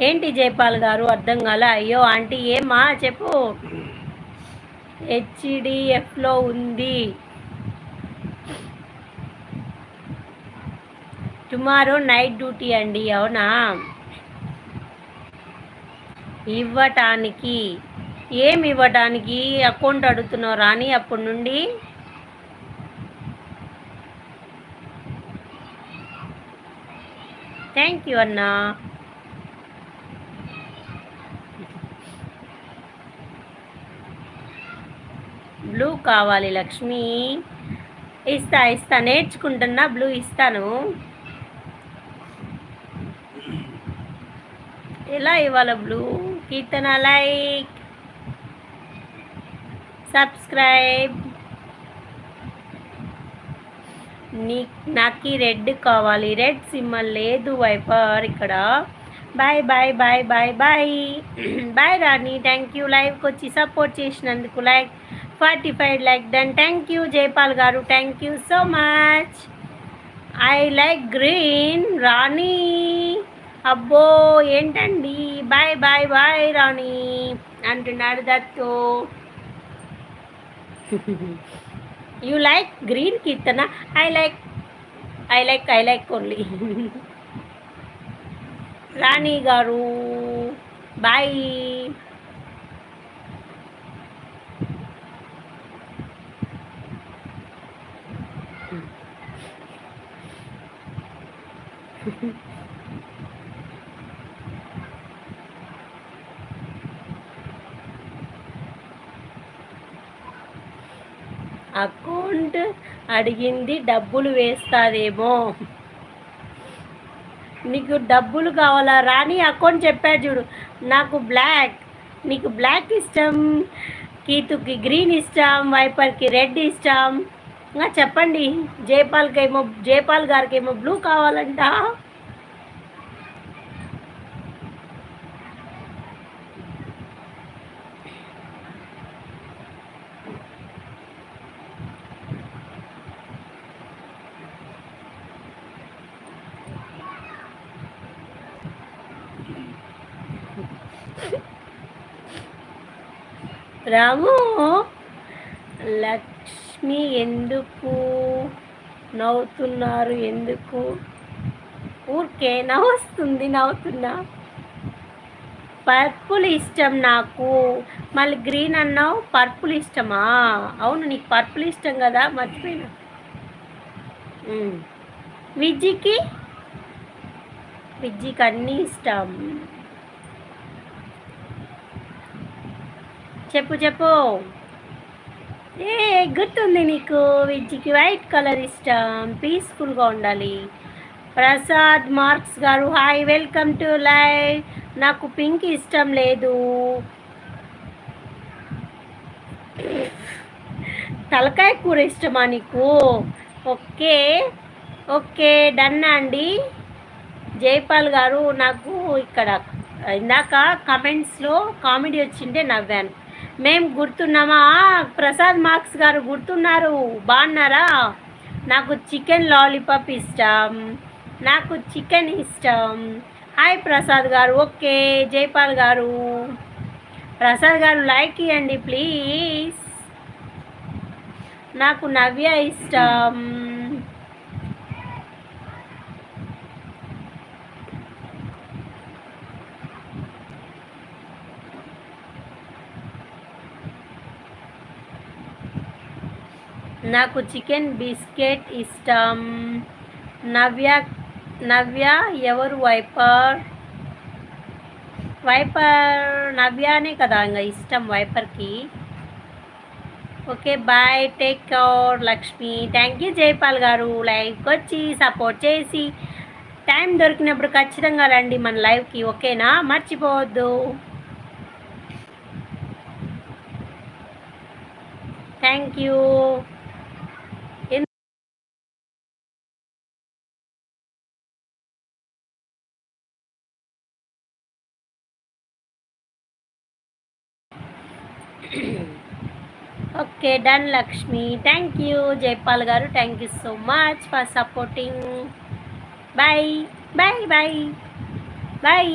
ఏంటి జైపాల్ గారు అర్థం కాల? అయ్యో ఆంటీ ఏమా చెప్పు. హెచ్డిఎఫ్లో ఉంది. టుమారో నైట్ డ్యూటీ అండి. అవునా? ఇవ్వటానికి ఏమి ఇవ్వటానికి అకౌంట్ అడుగుతున్నావు రాని అప్పటి నుండి? థ్యాంక్ యూ అన్నా. బ్లూ కావాలి లక్ష్మి. ఇస్తా నేర్చుకుంటున్నా. బ్లూ ఇస్తాను. ఎలా ఇవ్వాలి బ్లూ? Keerthana like, subscribe. నాకు రెడ్ కావాలి. రెడ్ సింబల్ లేదు వైపర్ ఇక్కడ. Bye bye bye bye bye bye Rani. Thank you లైవ్కి వచ్చి సపోర్ట్ చేసినందుకు. Like 45 like done. Thank you Jaipal గారు. Thank you so much. I like green Rani. అబ్బో ఏంటండి? బాయ్ బాయ్ బాయ్ రాణి అంటున్నాడు Dattu. You like green Keerthana? I like only. Rani గారు bye. Account అడిగింది డబ్బులు వేస్తాదేమో. నీకు డబ్బులు కావాలా రాని? అకౌంట్ చెప్పాడు చూడు. నాకు బ్లాక్, నీకు బ్లాక్ ఇష్టం, కీతుకి గ్రీన్ ఇష్టం, వైపర్కి రెడ్ ఇష్టం. ఇంకా చెప్పండి. జైపాల్ గారికి ఏమో బ్లూ కావాలంట. రాము లక్ష్మి ఎందుకు నవ్వుతున్నారు? ఎందుకు? ఊరికే నవ్వుతుంది, నవ్వుతున్నా. పర్పుల్ ఇష్టం నాకు. మళ్ళీ గ్రీన్ అన్నావు. పర్పుల్ ఇష్టమా? అవును, నీకు పర్పుల్ ఇష్టం కదా, మర్చిపోయినా. విజ్జికి అన్నీ ఇష్టం. చెప్పు. ఏ గుర్తుంది నీకు? విజ్జికి వైట్ కలర్ ఇష్టం, పీస్ఫుల్గా ఉండాలి. ప్రసాద్ మార్క్స్ గారు హాయ్, వెల్కమ్ టు లైవ్. నాకు పింక్ ఇష్టం లేదు. తలకాయ కూర ఇష్టమా నీకు? ఓకే డన్ అండి. జైపాల్ గారు నాకు ఇక్కడ ఇందాక కమెంట్స్లో కామెడీ వచ్చింటే నవ్వాను. మేము గుర్తున్నామా? ప్రసాద్ మార్క్స్ గారు గుర్తున్నారు. బాగున్నారా? నాకు చికెన్ లాలీపాప్ ఇష్టం. నాకు చికెన్ ఇష్టం. హాయ్ ప్రసాద్ గారు. ఓకే జైపాల్ గారు. ప్రసాద్ గారు లైక్ ఇవ్వండి ప్లీజ్. నాకు నవ్య ఇష్టం. నాకు చికెన్ బిస్కెట్ ఇష్టం. నవ్య ఎవరు? వైపర్ నవ్యానే కదా ఇంకా ఇష్టం వైపర్కి. Okay bye, take care Lakshmi. Thank you Jaipal గారు లైవ్కి వచ్చి సపోర్ట్ చేసి. టైం దొరికినప్పుడు ఖచ్చితంగా రండి మన లైవ్కి, ఓకేనా? మర్చిపోవద్దు. Thank you. Okay done Lakshmi. Thank you Jaipal గారు. Thank you so much for supporting. Bye bye bye bye.